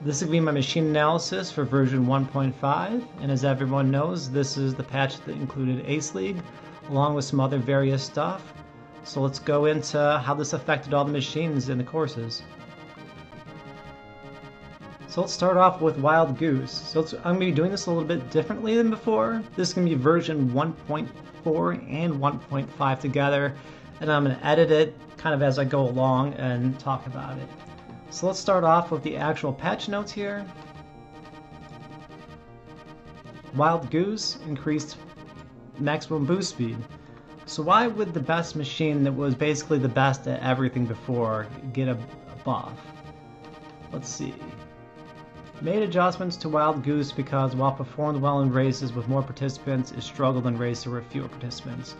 This is going to be my machine analysis for version 1.5, and as everyone knows, this is the patch that included Ace League, along with some other various stuff. So let's go into how this affected all the machines in the courses. So let's start off with Wild Goose. So I'm going to be doing this a little bit differently than before. This is going to be version 1.4 and 1.5 together, and I'm going to edit it kind of as I go along and talk about it. So let's start off with the actual patch notes here. Wild Goose increased maximum boost speed. So why would the best machine that was basically the best at everything before get a buff? Let's see. Made adjustments to Wild Goose because while performed well in races with more participants, it struggled in races with fewer participants.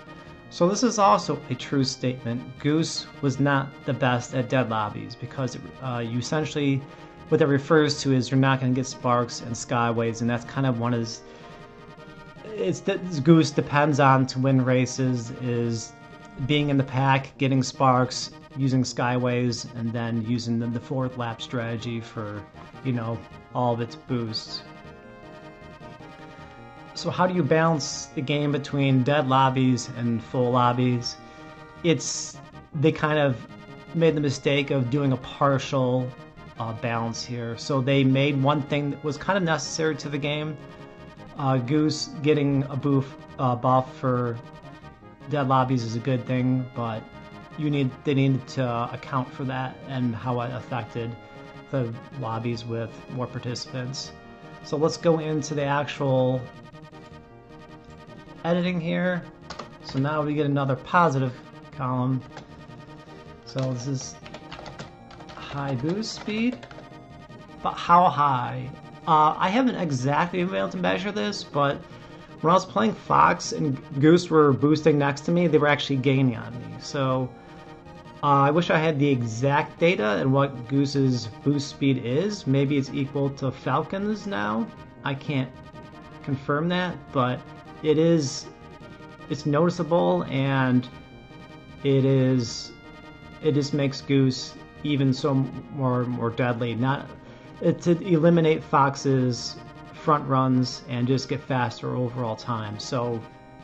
So this is also a true statement. Goose was not the best at dead lobbies because you essentially, what that refers to is you're not going to get sparks and skyways, and that's kind of one of Goose depends on to win races is being in the pack, getting sparks, using skyways, and then using the fourth lap strategy for, you know, all of its boosts. So how do you balance the game between dead lobbies and full lobbies? They kind of made the mistake of doing a partial balance here. So they made one thing that was kind of necessary to the game. Goose getting a buff for dead lobbies is a good thing, but they needed to account for that and how it affected the lobbies with more participants. So let's go into the actual editing here. So now we get another positive column. So this is high boost speed, but how high? I haven't exactly been able to measure this, but when I was playing Fox and Goose were boosting next to me, they were actually gaining on me. So I wish I had the exact data and what Goose's boost speed is. Maybe it's equal to Falcon's now. I can't confirm that, but it's noticeable, and it just makes Goose even so more deadly. To eliminate Fox's front runs and just get faster overall time. So,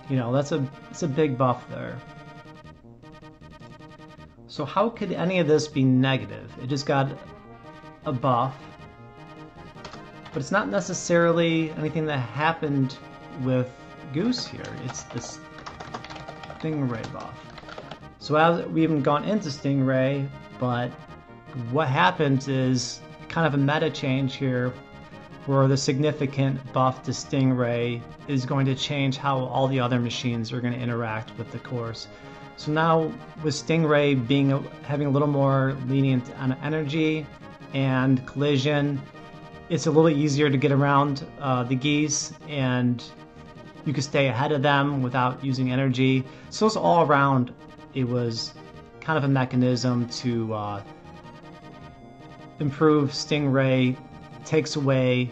you know, it's a big buff there. So how could any of this be negative? It just got a buff, but it's not necessarily anything that happened with Goose here. It's this Stingray buff. So we haven't gone into Stingray, but what happens is kind of a meta change here where the significant buff to Stingray is going to change how all the other machines are going to interact with the course. So now with Stingray having a little more lenient on energy and collision, it's a little easier to get around the geese, and you can stay ahead of them without using energy. So it's all around, it was kind of a mechanism to improve Stingray, takes away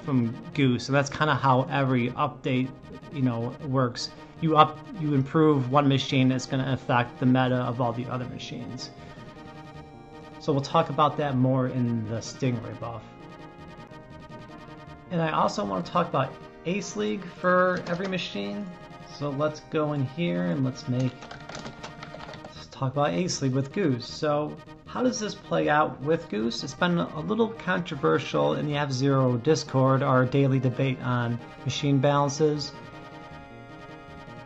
from Goose. So that's kind of how every update, you know, works. You improve one machine, it's going to affect the meta of all the other machines. So we'll talk about that more in the Stingray buff. And I also want to talk about Ace League for every machine. So let's go in here and let's talk about Ace League with Goose. So how does this play out with Goose? It's been a little controversial in the F-Zero Discord, our daily debate on machine balances.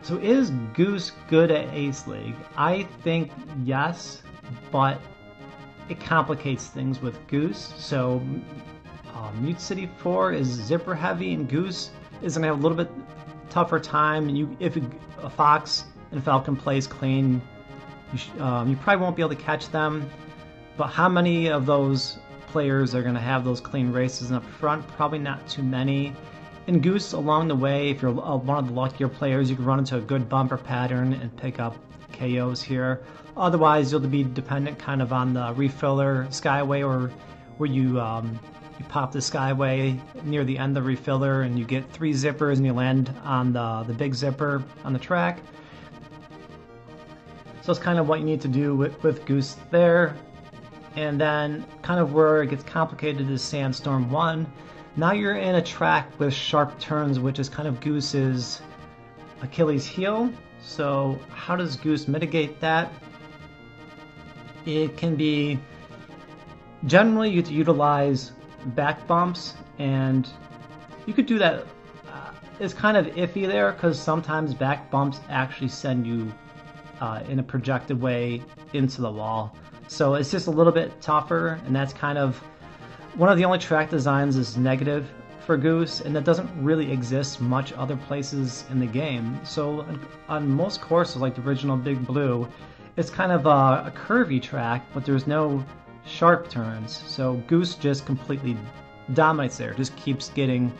So is Goose good at Ace League? I think yes, but it complicates things with Goose. So Mute City 4 is zipper heavy, and Goose is going to have a little bit tougher time. If a Fox and Falcon plays clean, you probably won't be able to catch them. But how many of those players are going to have those clean races up front? Probably not too many. In Goose, along the way, if you're one of the luckier players, you can run into a good bumper pattern and pick up KOs here. Otherwise, you'll be dependent kind of on the refiller skyway, or where you pop the skyway near the end of the refiller and you get 3 zippers and you land on the big zipper on the track. So it's kind of what you need to do with Goose there. And then kind of where it gets complicated is Sandstorm 1. Now you're in a track with sharp turns, which is kind of Goose's Achilles heel. So how does Goose mitigate that? It can be generally you utilize back bumps, and you could do that. It's kind of iffy there because sometimes back bumps actually send you in a projected way into the wall. So it's just a little bit tougher, and that's kind of one of the only track designs is negative for Goose, and that doesn't really exist much other places in the game. So on most courses, like the original Big Blue, it's kind of a curvy track, but there's no sharp turns. So Goose just completely dominates there, just keeps getting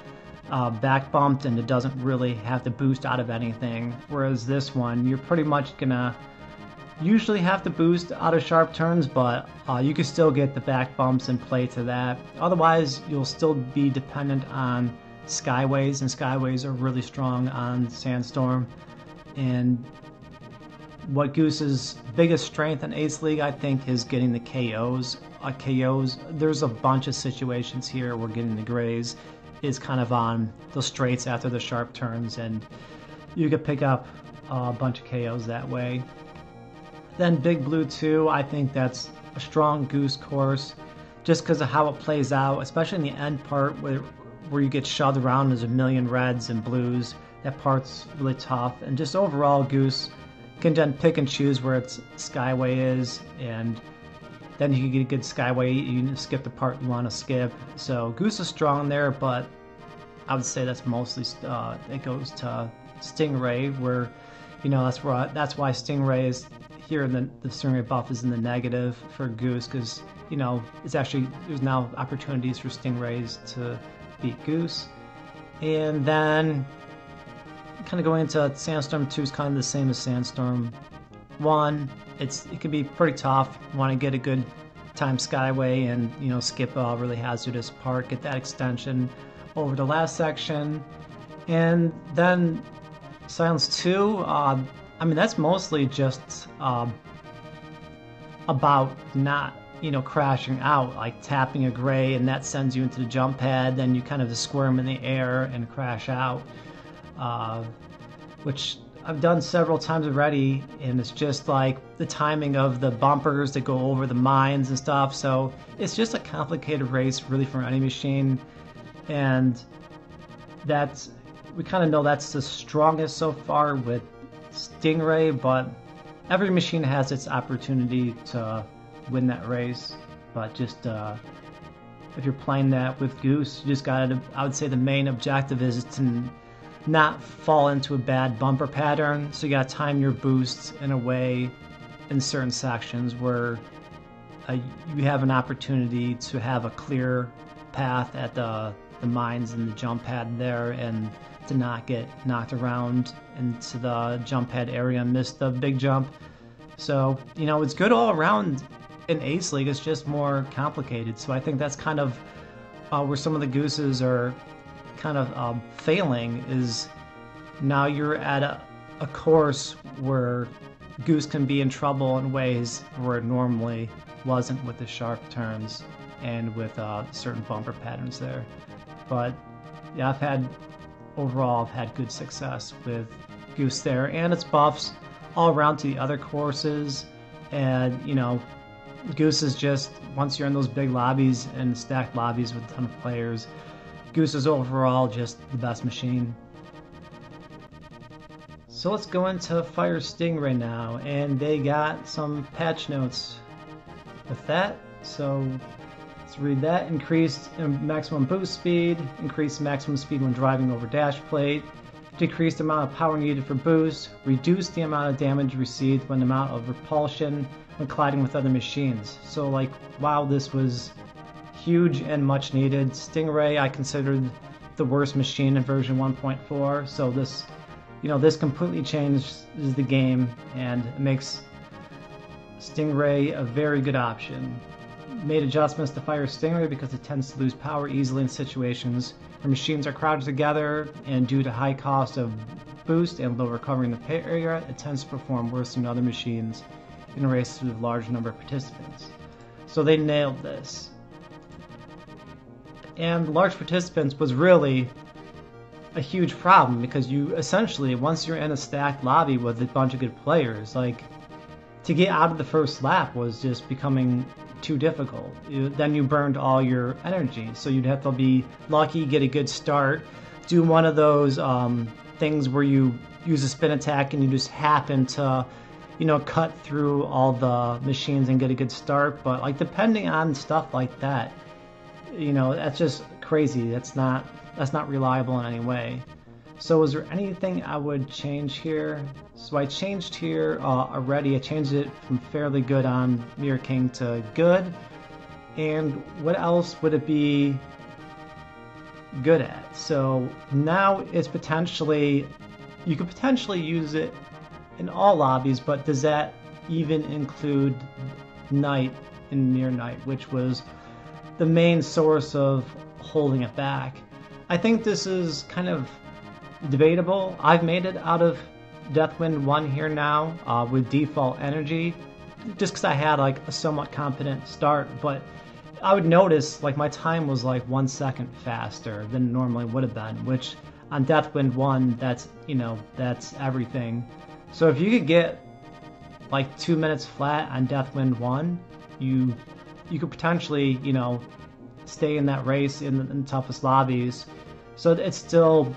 back bumped, and it doesn't really have to boost out of anything. Whereas this one, you're pretty much gonna usually have to boost out of sharp turns, but you can still get the back bumps and play to that. Otherwise, you'll still be dependent on skyways, and skyways are really strong on Sandstorm. And what Goose's biggest strength in Ace League, I think, is getting the KOs. There's a bunch of situations here where getting the grays is kind of on the straights after the sharp turns, and you could pick up a bunch of KOs that way. Then Big Blue 2, I think that's a strong Goose course just because of how it plays out, especially in the end part where you get shoved around. There's a million reds and blues. That part's really tough, and just overall Goose can then pick and choose where its skyway is, and then you can get a good skyway. You can skip the part you want to skip. So Goose is strong there, but I would say that's mostly it goes to Stingray, where that's why Stingray is here, and the Stingray buff is in the negative for Goose, because it's actually there's now opportunities for Stingrays to beat Goose. And then kind of going into Sandstorm 2 is kind of the same as Sandstorm 1. It can be pretty tough. You want to get a good time skyway and skip a really hazardous part, get that extension over the last section. And then Silence 2, that's mostly just about not crashing out, like tapping a gray, and that sends you into the jump pad. Then you kind of just squirm in the air and crash out, which I've done several times already, and it's just like the timing of the bumpers that go over the mines and stuff. So it's just a complicated race really for any machine, and we kind of know that's the strongest so far with Stingray, but every machine has its opportunity to win that race. But just if you're playing that with Goose, you just gotta, I would say the main objective is to not fall into a bad bumper pattern. So you gotta time your boosts in a way in certain sections where you have an opportunity to have a clear path at the mines and the jump pad there, and to not get knocked around into the jump pad area and miss the big jump. So it's good all around in Ace League. It's just more complicated. So I think that's kind of where some of the Gooses are kind of failing, is now you're at a course where Goose can be in trouble in ways where it normally wasn't, with the sharp turns and with certain bumper patterns there. But yeah, I've had good success with Goose there, and its buffs all around to the other courses. And Goose is just, once you're in those big lobbies and stacked lobbies with a ton of players, Goose is overall just the best machine. So let's go into Fire Stingray now, and they got some patch notes with that. So let's read that. Increased maximum boost speed, increased maximum speed when driving over dash plate, decreased the amount of power needed for boost, reduced the amount of damage received when the amount of repulsion when colliding with other machines. So wow, this was huge and much needed. Stingray I considered the worst machine in version 1.4, so this completely changes the game, and it makes Stingray a very good option. Made adjustments to Fire Stingray because it tends to lose power easily in situations where machines are crowded together, and due to high cost of boost and low recovery in the pit area, it tends to perform worse than other machines in races with a large number of participants. So they nailed this. And large participants was really a huge problem because you essentially, once you're in a stacked lobby with a bunch of good players, like to get out of the first lap was just becoming too difficult. Then you burned all your energy, so you'd have to be lucky, get a good start, do one of those things where you use a spin attack and you just happen to, you know, cut through all the machines and get a good start. But like depending on stuff like that, you know, that's just crazy. That's not reliable in any way. So is there anything I would change here? So I changed here already. I changed it from fairly good on Mirror King to good. And what else would it be good at? So now it's potentially, you could potentially use it in all lobbies, but does that even include night and near night, which was the main source of holding it back? I think this is kind of debatable. I've made it out of Deathwind 1 here now with default energy, just because I had like a somewhat competent start, but I would notice like my time was like 1 second faster than it normally would have been, which on Deathwind 1, that's, you know, that's everything. So if you could get like 2 minutes flat on Deathwind 1, you could potentially, you know, stay in that race in the toughest lobbies. So it's still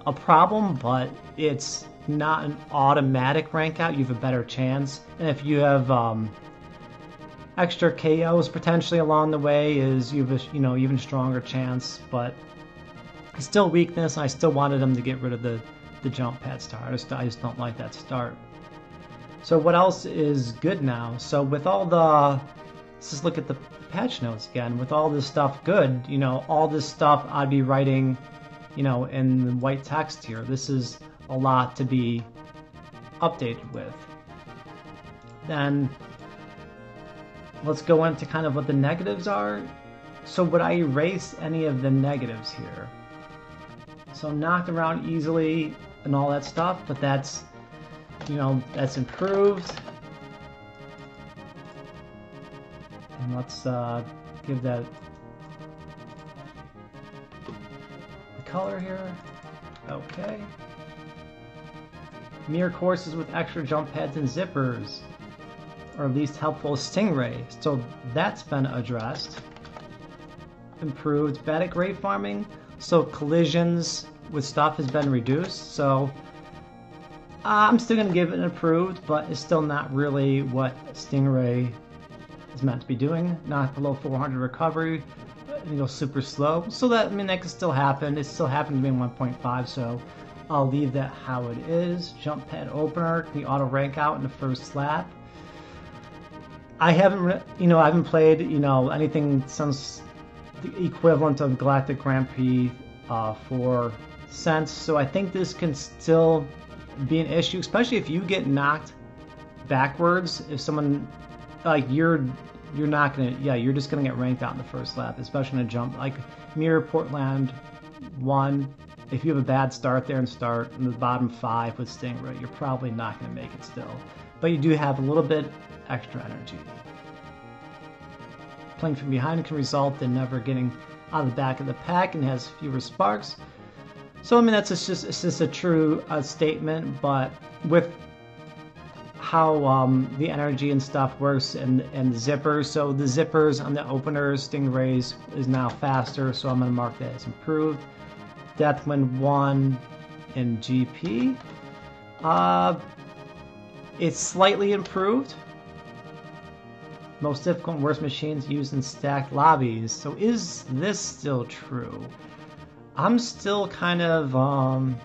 a problem, but it's not an automatic rank out. You have a better chance, and if you have extra KOs potentially along the way, is you have a, you know, even stronger chance. But it's still weakness, and I still wanted them to get rid of the jump pad start. I just don't like that start. So what else is good now? So with all the, let's just look at the patch notes again. With all this stuff good, you know, all this stuff I'd be writing, you know, in white text here. This is a lot to be updated with. Then let's go into kind of what the negatives are. So would I erase any of the negatives here? So knocked around easily and all that stuff, but that's, you know, that's improved. And let's give that the color here. Okay. Mirror courses with extra jump pads and zippers, or at least helpful Stingray. So that's been addressed. Improved Batic rate farming. So collisions with stuff has been reduced. So I'm still going to give it an improved, but it's still not really what Stingray is meant to be doing. Not below 400 recovery, and go super slow. So that, I mean, that could still happen. It still happened to me in 1.5, so I'll leave that how it is. Jump pad opener, can you auto rank out in the first lap? I haven't, you know, I haven't played, you know, anything since the equivalent of Galactic Grand Prix 4 since, so I think this can still be an issue, especially if you get knocked backwards. If someone, like, you're not gonna, yeah, you're just gonna get ranked out in the first lap, especially in a jump like Mirror Portland 1. If you have a bad start there and start in the bottom 5 with Stingray, you're probably not gonna make it still, but you do have a little bit extra energy. Playing from behind can result in never getting out of the back of the pack and has fewer sparks. So I mean, that's just, it's just a true statement, but with how the energy and stuff works and the zippers, so the zippers on the openers, Stingrays, is now faster, so I'm going to mark that as improved. Deathwind 1 in GP, it's slightly improved. Most difficult and worst machines used in stacked lobbies. So is this still true? I'm still kind of on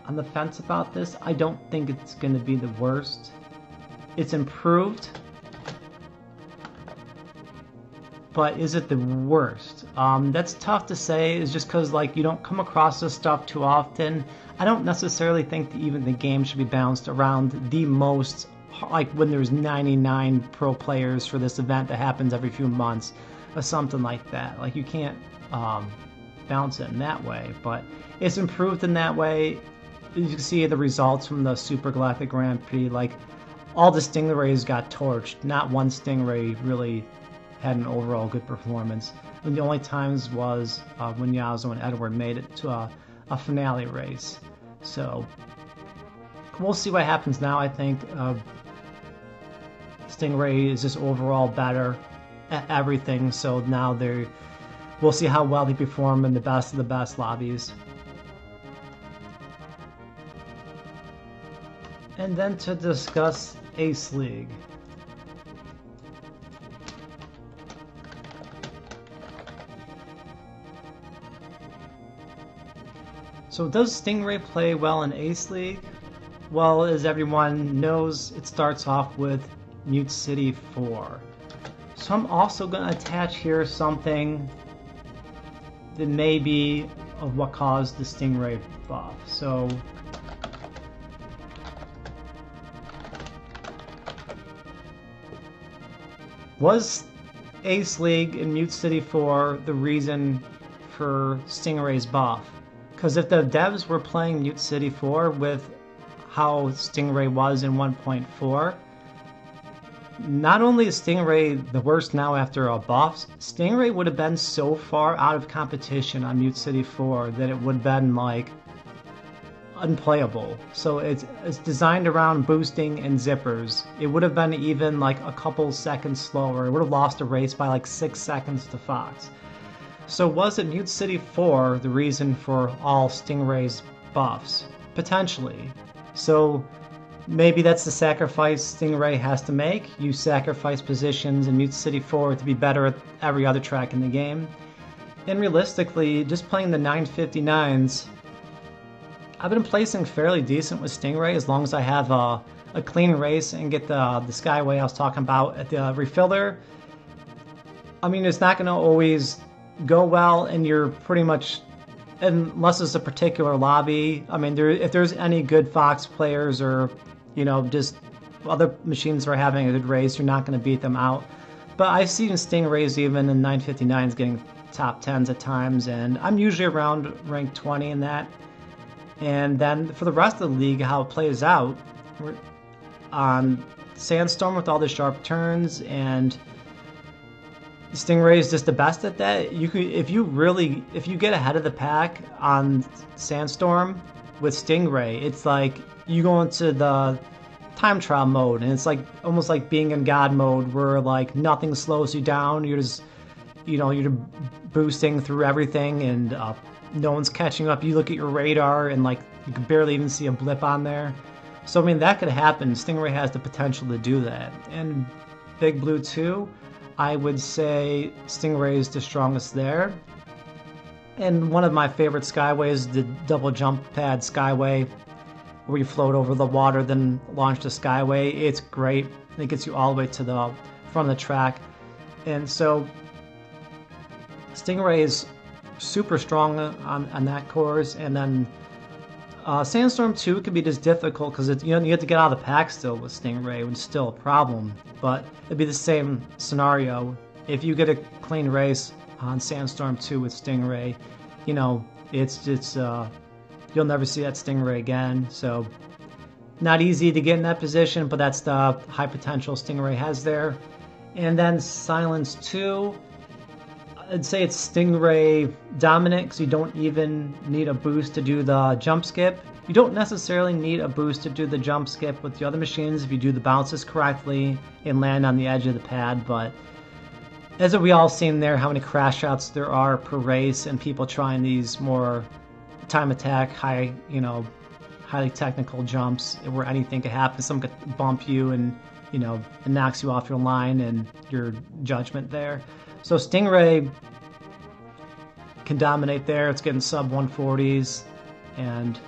the fence about this. I don't think it's going to be the worst. It's improved, but is it the worst? That's tough to say. It's just because, like, you don't come across this stuff too often. I don't necessarily think that even the game should be balanced around the most, like when there's 99 pro players for this event that happens every few months or something like that. Like, you can't balance it in that way, but it's improved in that way. You can see the results from the Super Galactic Grand Prix. Like, all the Stingrays got torched. Not one Stingray really had an overall good performance. And the only times was when Yazo and Edward made it to a finale race. So we'll see what happens now. I think Stingray is just overall better at everything. So now we'll see how well they perform in the best of the best lobbies. And then to discuss Ace League. So does Stingray play well in Ace League? Well, as everyone knows, it starts off with Mute City 4. So I'm also going to attach here something that may be of what caused the Stingray buff. So was Ace League and Mute City 4 the reason for Stingray's buff? Because if the devs were playing Mute City 4 with how Stingray was in 1.4, not only is Stingray the worst now after a buff, Stingray would have been so far out of competition on Mute City 4 that it would have been like unplayable. So it's designed around boosting and zippers. It would have been even like a couple seconds slower. It would have lost a race by like 6 seconds to Fox. So was it Mute City 4 the reason for all Stingray's buffs? Potentially. So maybe that's the sacrifice Stingray has to make. You sacrifice positions in Mute City 4 to be better at every other track in the game. And realistically, just playing the 959s, I've been placing fairly decent with Stingray as long as I have a clean race and get the Skyway I was talking about at the refiller. I mean, it's not going to always go well, and you're pretty much, unless it's a particular lobby. I mean, if there's any good Fox players or, you know, just other machines that are having a good race, you're not going to beat them out. But I've seen Stingrays even in 959s getting top 10s at times, and I'm usually around rank 20 in that. And then for the rest of the league, how it plays out, we're on Sandstorm with all the sharp turns, and Stingray is just the best at that. You could, if you get ahead of the pack on Sandstorm with Stingray, it's like you go into the time trial mode, and it's like almost like being in God mode, where like nothing slows you down. You're just, you know, you're boosting through everything, and no one's catching up. You look at your radar, and like you can barely even see a blip on there. So I mean, that could happen. Stingray has the potential to do that. And Big Blue 2, I would say Stingray is the strongest there. And one of my favorite Skyways is the double jump pad Skyway, where you float over the water, then launch the Skyway. It's great. It gets you all the way to the front of the track. And so Stingray is super strong on that course. And then Sandstorm 2 could be just difficult because you have to get out of the pack still with Stingray, which is still a problem. But it'd be the same scenario. If you get a clean race on Sandstorm 2 with Stingray, you know, it's you'll never see that Stingray again. So not easy to get in that position, but that's the high potential Stingray has there. And then Silence 2, I'd say it's Stingray dominant because you don't even need a boost to do the jump skip. You don't necessarily need a boost to do the jump skip with the other machines if you do the bounces correctly and land on the edge of the pad, but as we all seen there, how many crash outs there are per race, and people trying these more time attack, highly technical jumps where anything could happen. Someone could bump you, and you know, it knocks you off your line and your judgment there. So Stingray can dominate there. It's getting sub 140s, and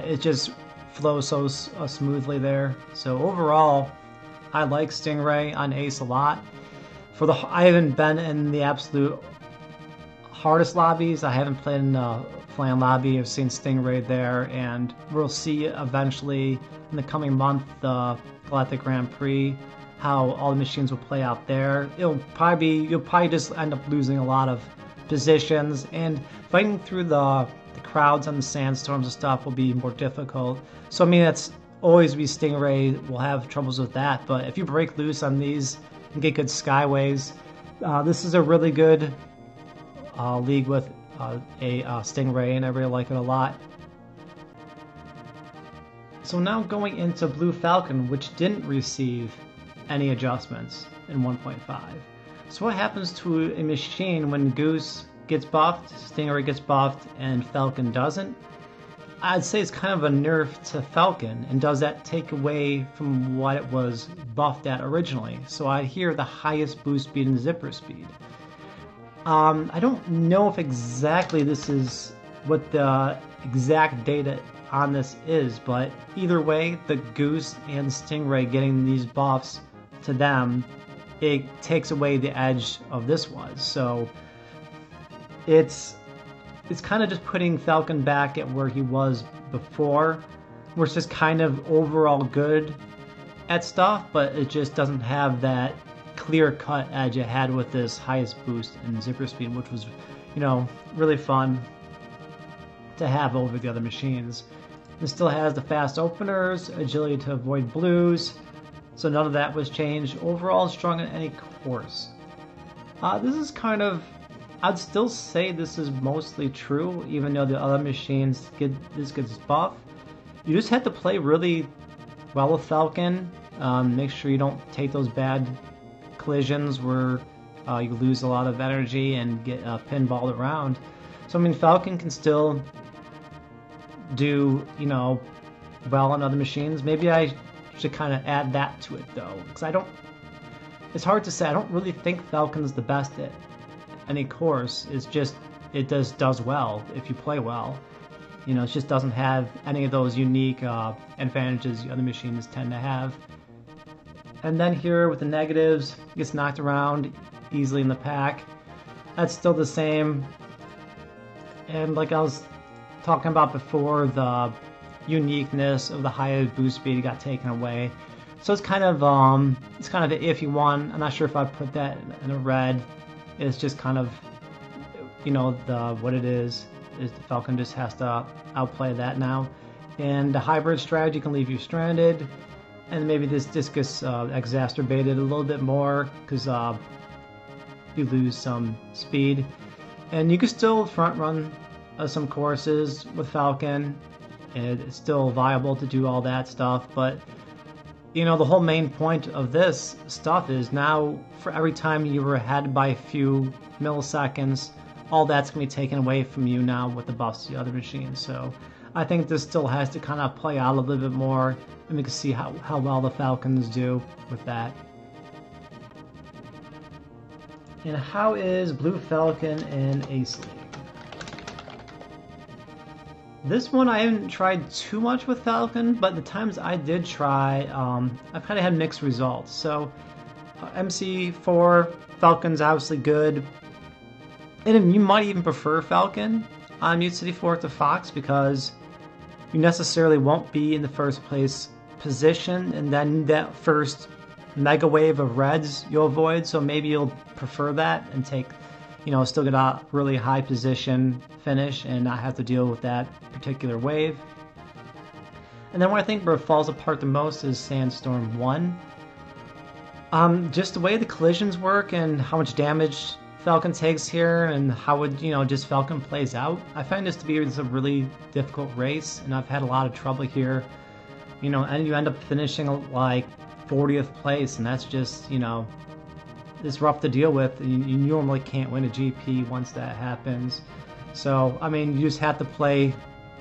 it just flows so smoothly there. So overall, I like Stingray on Ace a lot. I haven't been in the absolute hardest lobbies. I haven't played in the Flan lobby. I've seen Stingray there, and we'll see eventually in the coming month, the Galactic Grand Prix, how all the machines will play out there. You'll probably just end up losing a lot of positions, and fighting through the crowds on the sandstorms and stuff will be more difficult. So I mean, that's always be Stingray will have troubles with that, but if you break loose on these and get good skyways, This is a really good league with a Stingray, and I really like it a lot. So now going into Blue Falcon, which didn't receive any adjustments in 1.5. So what happens to a machine when Goose gets buffed, Stingray gets buffed, and Falcon doesn't? I'd say it's kind of a nerf to Falcon, and does that take away from what it was buffed at originally? So I hear the highest boost speed and zipper speed. I don't know if exactly this is what the exact data on this is, but either way, the Goose and Stingray getting these buffs to them, it takes away the edge of this was. So it's kind of just putting Falcon back at where he was before, where it's just kind of overall good at stuff, but it just doesn't have that clear-cut edge it had with this highest boost in zipper speed, which was, you know, really fun to have over the other machines. It still has the fast openers, agility to avoid blues, so none of that was changed. Overall, strong in any course. This is kind of, I'd still say this is mostly true, even though the other machines get this gets buff. You just have to play really well with Falcon. Make sure you don't take those bad collisions where you lose a lot of energy and get pinballed around. So I mean, Falcon can still do, you know, well on other machines. Maybe I should kind of add that to it though, because I don't. It's hard to say. I don't really think Falcon's the best at any course. It's just it does well if you play well. You know, it just doesn't have any of those unique advantages the other machines tend to have. And then here with the negatives, gets knocked around easily in the pack. That's still the same. And like I was talking about before, the uniqueness of the higher boost speed got taken away. So it's kind of an iffy one. I'm not sure if I put that in a red. It's just kind of, you know, what it is the Falcon just has to outplay that now. And the hybrid strategy can leave you stranded. And maybe this just gets exacerbated a little bit more because you lose some speed. And you can still front run some courses with Falcon. And it's still viable to do all that stuff. But, you know, the whole main point of this stuff is now for every time you were ahead by a few milliseconds, all that's going to be taken away from you now with the buffs to the other machines. So I think this still has to kind of play out a little bit more, and we can see how well the Falcons do with that. And how is Blue Falcon in Ace League? This one I haven't tried too much with Falcon, but the times I did try, I've kind of had mixed results. So MC4, Falcon's obviously good. And you might even prefer Falcon on Mute City 4 to Fox because you necessarily won't be in the first place position, and then that first mega wave of reds you'll avoid, so maybe you'll prefer that and take, you know, still get a really high position finish and not have to deal with that particular wave. And then where I think where it falls apart the most is Sandstorm 1. Just the way the collisions work and how much damage Falcon takes here and how it, you know, just Falcon plays out. I find this to be a really difficult race, and I've had a lot of trouble here. You know, and you end up finishing like 40th place, and that's just, you know, it's rough to deal with. You normally can't win a GP once that happens. So, I mean, you just have to play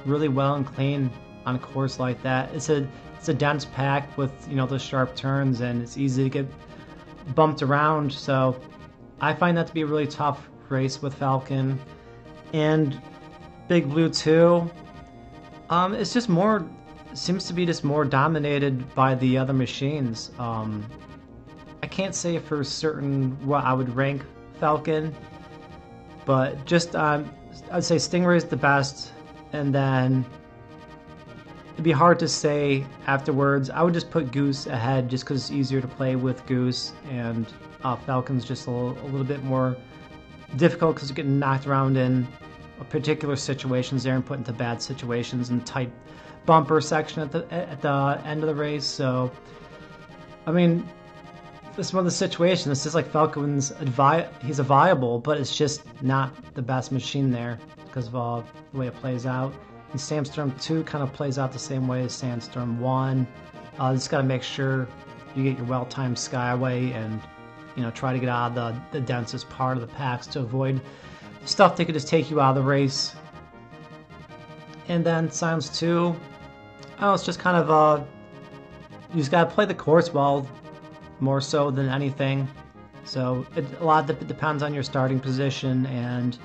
really well and clean on a course like that. It's a dense pack with, you know, those sharp turns, and it's easy to get bumped around. So I find that to be a really tough race with Falcon. And Big Blue 2, it's just more, seems to be just more dominated by the other machines. I can't say for certain what I would rank Falcon, but just I'd say Stingray is the best, and then it'd be hard to say afterwards. I would just put Goose ahead just because it's easier to play with Goose, and Falcon's just a little bit more difficult because you're getting knocked around in particular situations there and put into bad situations and tight bumper section at the end of the race. So, I mean, this one of the situations. It's just like Falcon's he's a viable, but it's just not the best machine there because of the way it plays out. And Sandstorm 2 kind of plays out the same way as Sandstorm 1. Just got to make sure you get your well-timed Skyway and, you know, try to get out of the densest part of the packs to avoid stuff that could just take you out of the race. And then Silence 2, oh, it's just kind of you just gotta play the course well, more so than anything. So a lot depends on your starting position and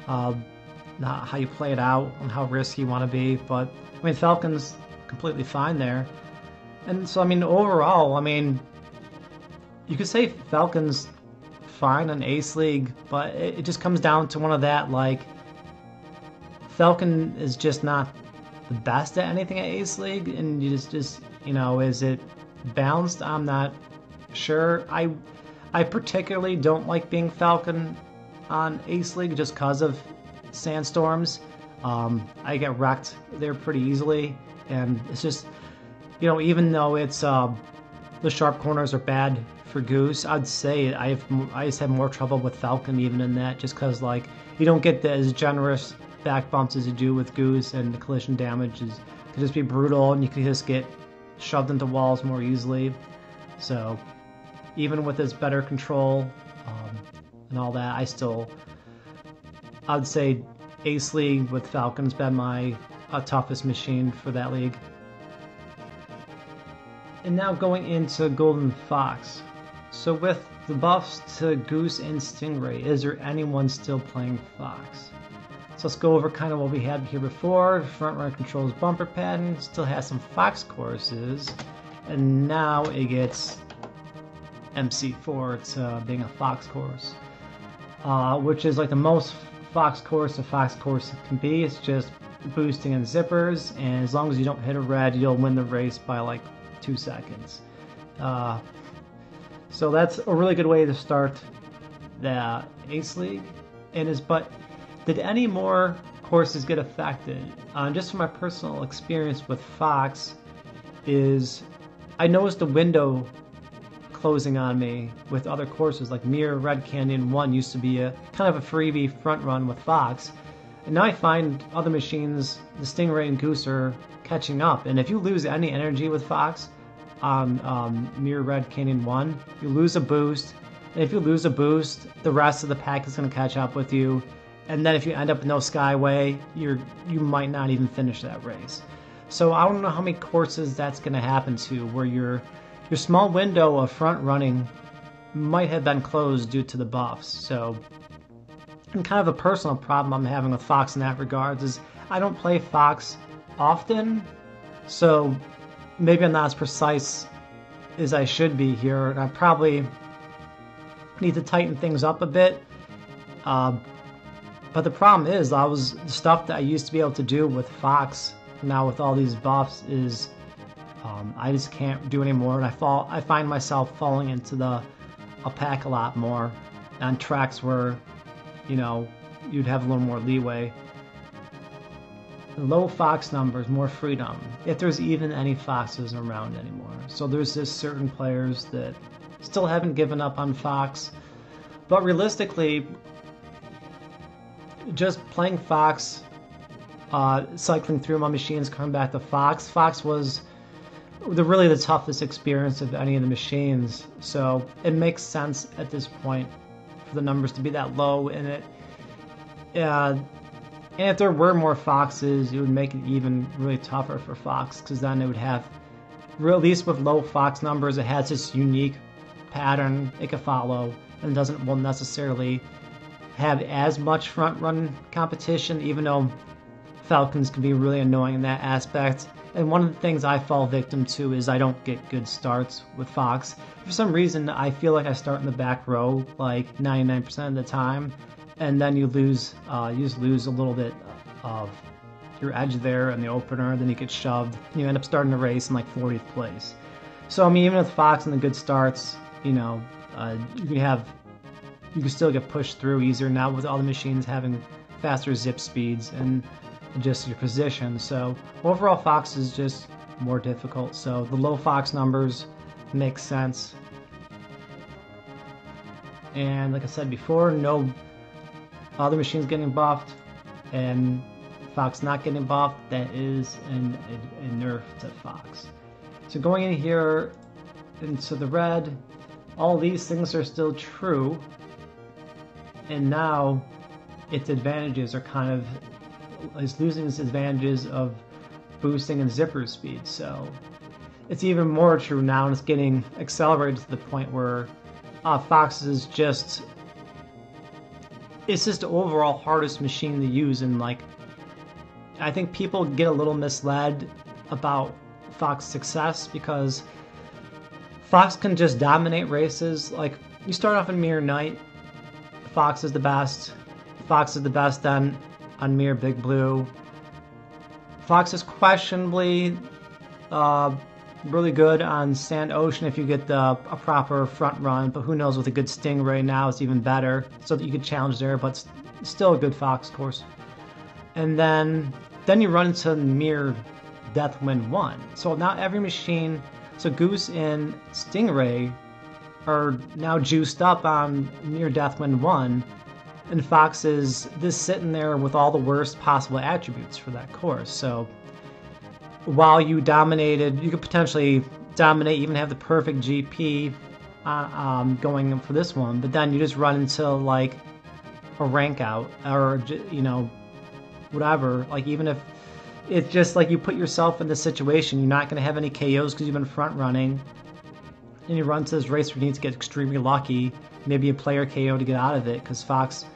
how you play it out and how risky you want to be. But I mean, Falcon's completely fine there. And so I mean, overall, I mean, you could say Falcon's fine on Ace League, but it just comes down to one of that, like, Falcon is just not the best at anything at Ace League, and you just you know, is it balanced? I'm not sure. I particularly don't like being Falcon on Ace League just because of sandstorms. I get wrecked there pretty easily, and it's just, you know, even though it's the sharp corners are bad for Goose, I'd say I just have more trouble with Falcon even in that, just because, like, you don't get as generous back bumps as you do with Goose, and the collision damage could just be brutal, and you can just get shoved into walls more easily. So even with its better control and all that, I'd say Ace League with Falcon's been my toughest machine for that league. And now going into Golden Fox. So with the buffs to Goose and Stingray, is there anyone still playing Fox? So let's go over kind of what we had here before. Front runner controls bumper pattern, still has some Fox courses, and now it gets MC4 to being a Fox course, which is like the most Fox course a Fox course can be. It's just boosting and zippers, and as long as you don't hit a red, you'll win the race by like 2 seconds. So that's a really good way to start the Ace League. But did any more courses get affected? Just from my personal experience with Fox, is I noticed the window closing on me with other courses, like Mirror Red Canyon 1 used to be a kind of a freebie front run with Fox, and now I find other machines, the Stingray and Goose, are catching up. And if you lose any energy with Fox on Mirror Red Canyon 1, you lose a boost, and if you lose a boost, the rest of the pack is going to catch up with you. And then if you end up with no Skyway, you might not even finish that race. So I don't know how many courses that's going to happen to, where your small window of front running might have been closed due to the buffs. So, and kind of a personal problem I'm having with Fox in that regards is I don't play Fox often, so maybe I'm not as precise as I should be here, and I probably need to tighten things up a bit. But the problem is, the stuff that I used to be able to do with Fox, now with all these buffs, is I just can't do anymore, and I find myself falling into a pack a lot more on tracks where, you know, you'd have a little more leeway. Low Fox numbers, more freedom, if there's even any Foxes around anymore. So there's just certain players that still haven't given up on Fox, but realistically, just playing Fox, cycling through my machines, coming back to Fox. Fox was really the toughest experience of any of the machines, so it makes sense at this point for the numbers to be that low. And if there were more Foxes, it would make it even really tougher for Fox, because then it would have, at least with low Fox numbers, it has this unique pattern it can follow, and won't necessarily have as much front run competition, even though Falcons can be really annoying in that aspect. And one of the things I fall victim to is I don't get good starts with Fox. For some reason, I feel like I start in the back row like 99% of the time, and then you just lose a little bit of your edge there in the opener, then you get shoved, and you end up starting the race in like 40th place. So I mean, even with Fox and the good starts, you know, you can still get pushed through easier now with all the machines having faster zip speeds and just your position. So overall, Fox is just more difficult. So the low Fox numbers make sense. And like I said before, no other machines getting buffed, and Fox not getting buffed. That is a nerf to Fox. So going in here into the red, all these things are still true, and now its advantages are kind of, it's losing its advantages of boosting and zipper speed. So it's even more true now, and it's getting accelerated to the point where Fox is just, it's just the overall hardest machine to use. And like, I think people get a little misled about Fox's success because Fox can just dominate races. Like, you start off in Mirror Night, Fox is the best. Fox is the best on Mirror Big Blue. Fox is questionably really good on Sand Ocean if you get a proper front run, but who knows, with a good Stingray now it's even better, so that you could challenge there, but still a good Fox course. And then you run into Mirror Deathwind 1. So now every machine, so Goose and Stingray are now juiced up on Mirror Deathwind 1, and Fox is just sitting there with all the worst possible attributes for that course. So while you dominated, you could potentially dominate, even have the perfect GP going for this one, but then you just run into like a rank out, or you know, whatever. Like, even if it's just like you put yourself in this situation, you're not going to have any KOs because you've been front running, and you run to this race where you need to get extremely lucky, maybe a player KO to get out of it, because Fox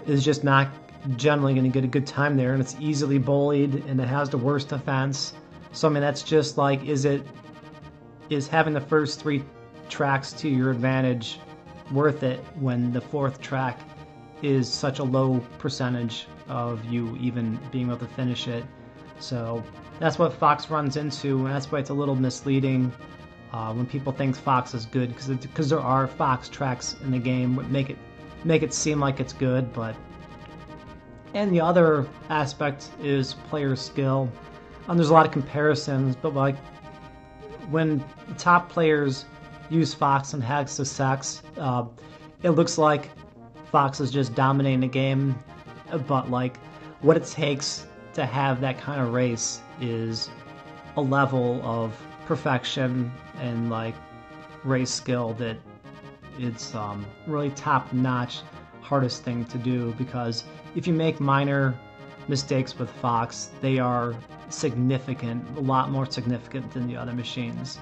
is just not generally going to get a good time there, and it's easily bullied, and it has the worst defense. So I mean, that's just like, is having the first 3 tracks to your advantage worth it when the 4th track is such a low percentage of you even being able to finish it? So that's what Fox runs into, and that's why it's a little misleading when people think Fox is good, because there are Fox tracks in the game that make it seem like it's good. But, and the other aspect is player skill. There's a lot of comparisons, but like when the top players use Fox and have success, it looks like Fox is just dominating the game, but like what it takes to have that kind of race is a level of perfection and like race skill that it's really top-notch, hardest thing to do, because if you make minor mistakes with Fox, they are significant, a lot more significant than the other machines.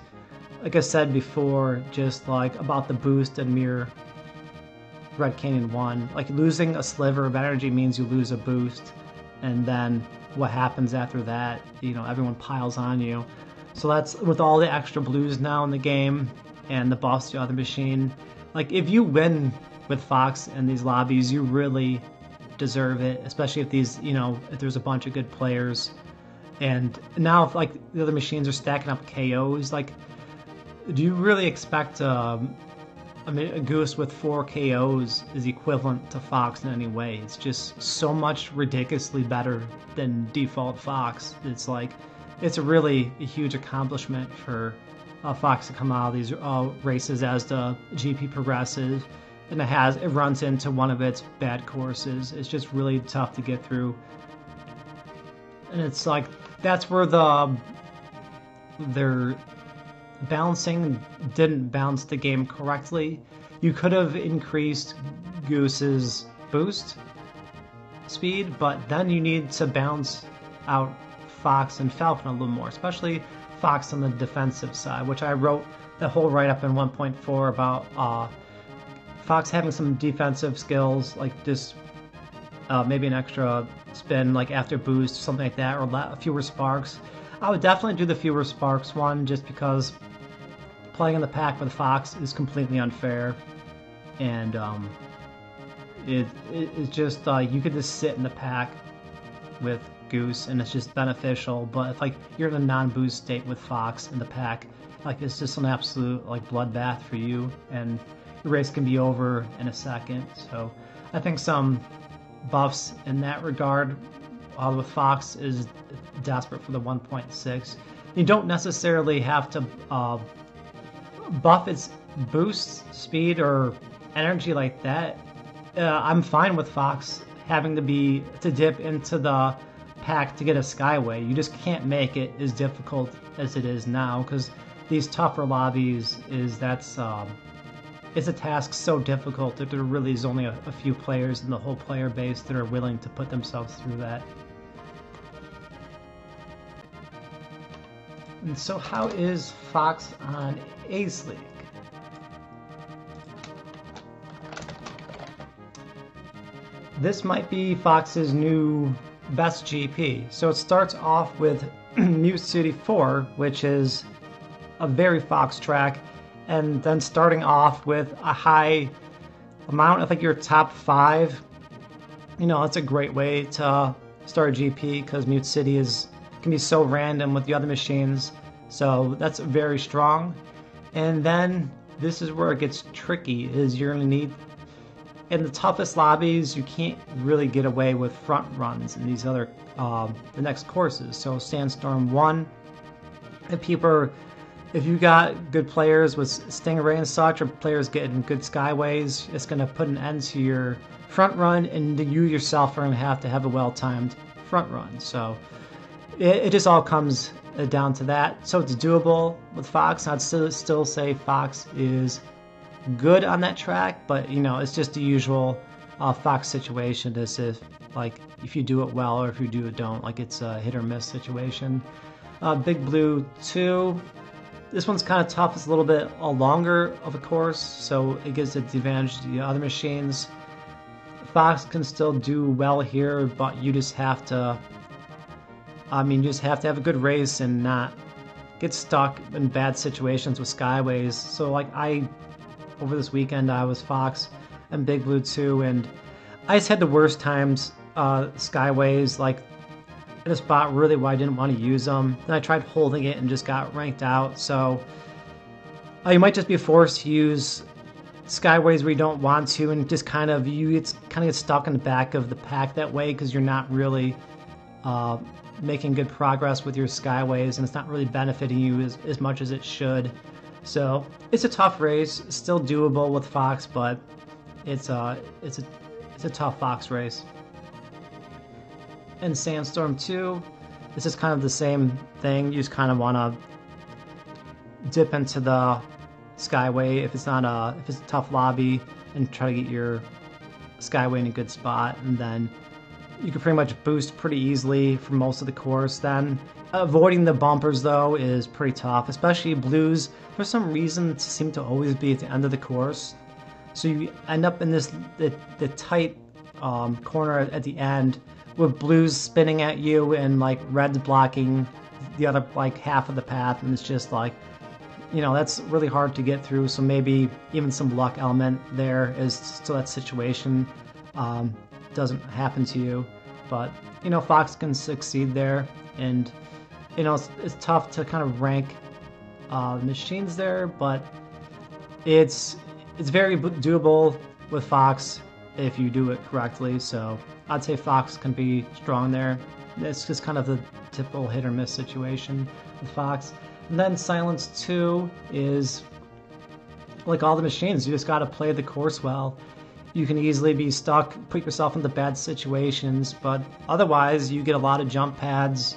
Like I said before, just like about the boost in Mirror Red Canyon 1, like losing a sliver of energy means you lose a boost, and then what happens after that, you know, everyone piles on you. So that's with all the extra blues now in the game and the buffs to the other machine. Like, if you win with Fox in these lobbies, you really deserve it, especially if these, you know, if there's a bunch of good players. And now if like the other machines are stacking up KOs, like, do you really expect a Goose with 4 KOs is equivalent to Fox in any way? It's just so much ridiculously better than default Fox. It's like, it's really a huge accomplishment for Fox to come out of these races as the GP progresses, and it runs into one of its bad courses. It's just really tough to get through, and it's like that's where their balancing didn't balance the game correctly. You could have increased Goose's boost speed, but then you need to balance out Fox and Falcon a little more, especially Fox on the defensive side, which I wrote the whole write-up in 1.4 about Fox having some defensive skills, like just maybe an extra spin like after boost, something like that, or fewer sparks. I would definitely do the fewer sparks one, just because playing in the pack with Fox is completely unfair, and it's just you could just sit in the pack with Goose and it's just beneficial. But if like you're in a non-boost state with Fox in the pack, like it's just an absolute like bloodbath for you, and the race can be over in a second. So I think some buffs in that regard with Fox is desperate for the 1.6. You don't necessarily have to buff its boost speed or energy like that, I'm fine with Fox having to dip into the pack to get a Skyway. You just can't make it as difficult as it is now, because these tougher lobbies it's a task so difficult that there really is only a few players in the whole player base that are willing to put themselves through that. And so how is Fox on Ace League? This might be Fox's new best GP. So it starts off with Mute City 4, which is a very Fox track, and then starting off with a high amount of like your top 5. You know, it's a great way to start a GP because Mute City can be so random with the other machines. So that's very strong. And then this is where it gets tricky, is you're going to need, in the toughest lobbies, you can't really get away with front runs in these other, the next courses. So Sandstorm 1, if you got good players with Stingray and such, or players getting good Skyways, it's going to put an end to your front run, and you yourself are going to have a well-timed front run. So it just all comes down to that. So it's doable with Fox. I'd still say Fox is good on that track, but you know, it's just the usual Fox situation, as if you do it well or if you don't, like it's a hit or miss situation. Big Blue 2, this one's kind of tough. It's a little bit longer of a course, so it gives it the advantage to the other machines. Fox can still do well here, but you just have to have a good race and not get stuck in bad situations with Skyways. So like over this weekend, I was Fox and Big Blue 2, and I just had the worst times Skyways, like in a spot really where I didn't want to use them. Then I tried holding it and just got ranked out. So you might just be forced to use Skyways where you don't want to, and just kind of get stuck in the back of the pack that way, because you're not really making good progress with your Skyways, and it's not really benefiting you as much as it should. So it's a tough race, still doable with Fox, but it's a tough Fox race. And Sandstorm 2, this is kind of the same thing. You just kind of want to dip into the Skyway if it's a tough lobby, and try to get your Skyway in a good spot, and then you can pretty much boost pretty easily for most of the course. Then avoiding the bumpers though is pretty tough, especially blues. For some reason, seem to always be at the end of the course, so you end up in the tight corner at the end with blues spinning at you and like reds blocking the other like half of the path, and it's just like, you know, that's really hard to get through. So maybe even some luck element there is so that situation doesn't happen to you. But you know, Fox can succeed there, and you know, it's tough to kind of rank machines there, but it's very doable with Fox if you do it correctly. So I'd say Fox can be strong there. It's just kind of the typical hit or miss situation with Fox. And then Silence 2 is like all the machines. You just got to play the course well. You can easily be stuck, put yourself into bad situations, but otherwise you get a lot of jump pads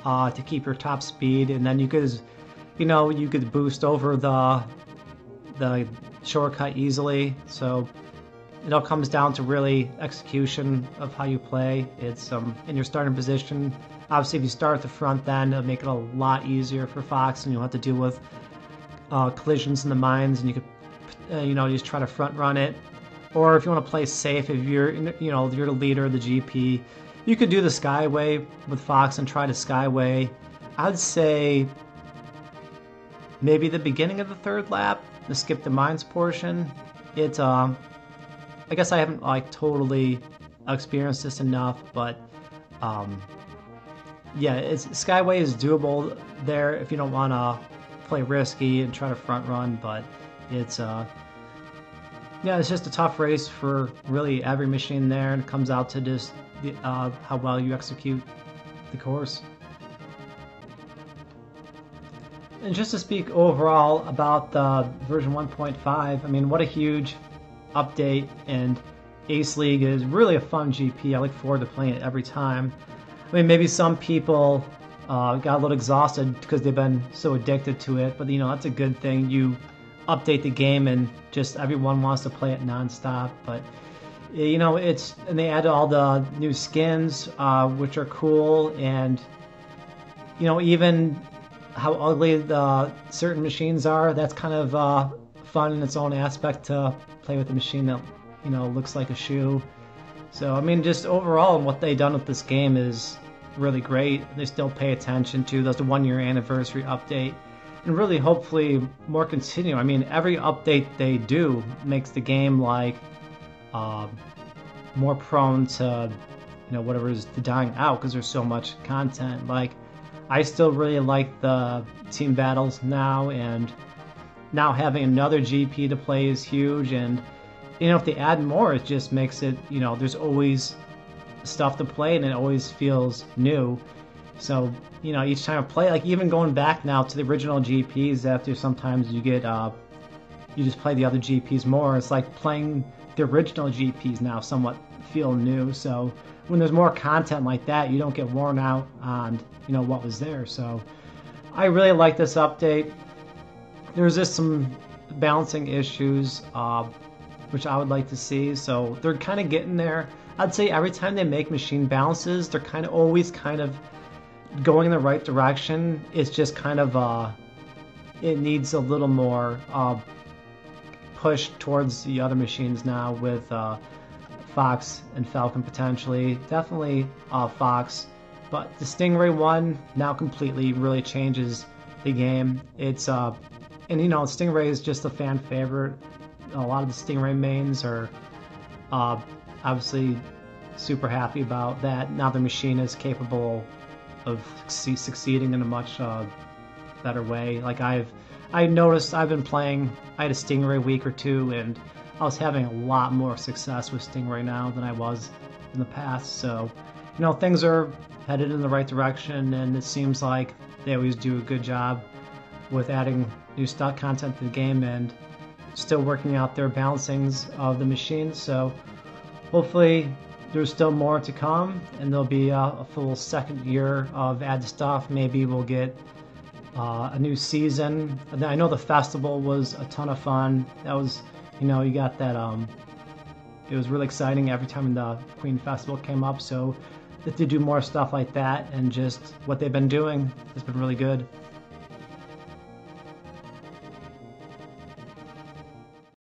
to keep your top speed, and then you could boost over the shortcut easily. So it all comes down to really execution of how you play. It's in your starting position. Obviously, if you start at the front, then it'll make it a lot easier for Fox, and you'll have to deal with collisions in the mines, and you could just try to front run it. Or if you want to play safe, if you're the leader of the GP, you could do the Skyway with Fox and try to Skyway. I'd say maybe the beginning of the third lap, to skip the mines portion. It's I guess I haven't like totally experienced this enough, but yeah, Skyway is doable there if you don't want to play risky and try to front run, but it's it's just a tough race for really every machine there, and it comes out to just how well you execute the course. And just to speak overall about the version 1.5, I mean, what a huge update, and Ace League is really a fun GP. I look forward to playing it every time. I mean, maybe some people got a little exhausted because they've been so addicted to it, but that's a good thing. You update the game and just everyone wants to play it nonstop. But and they added all the new skins, which are cool, and even how ugly the certain machines are. That's kind of fun in its own aspect to play with a machine that looks like a shoe. So I mean, just overall, what they've done with this game is really great. They still pay attention to the 1-year anniversary update, and really hopefully more continue. I mean, every update they do makes the game like more prone to whatever is to dying out, because there's so much content. Like, I still really like the team battles now, and now having another GP to play is huge. And if they add more, it just makes it there's always stuff to play, and it always feels new. So each time I play, like even going back now to the original GPs, after sometimes you get you just play the other GPs more, it's like playing the original GPs now somewhat feel new. So when there's more content like that, you don't get worn out on what was there. So I really like this update. There's just some balancing issues which I would like to see, so they're kind of getting there. I'd say every time they make machine balances, they're kind of always kind of going in the right direction. It's just kind of it needs a little more push towards the other machines now, with Fox and Falcon potentially. Definitely Fox, but the Stingray one now completely really changes the game. It's and Stingray is just a fan favorite. A lot of the Stingray mains are obviously super happy about that. Now the machine is capable of succeeding in a much better way. Like I noticed I've been playing, I had a Stingray week or two, and I was having a lot more success with Stingray now than I was in the past. So things are headed in the right direction, and it seems like they always do a good job with adding new stock content to the game and still working out their balancings of the machines. So hopefully there's still more to come, and there'll be a full second year of add stuff. Maybe we'll get a new season. And I know the festival was a ton of fun. That was, you got that. It was really exciting every time the Queen Festival came up. So if they do more stuff like that, and just what they've been doing has been really good.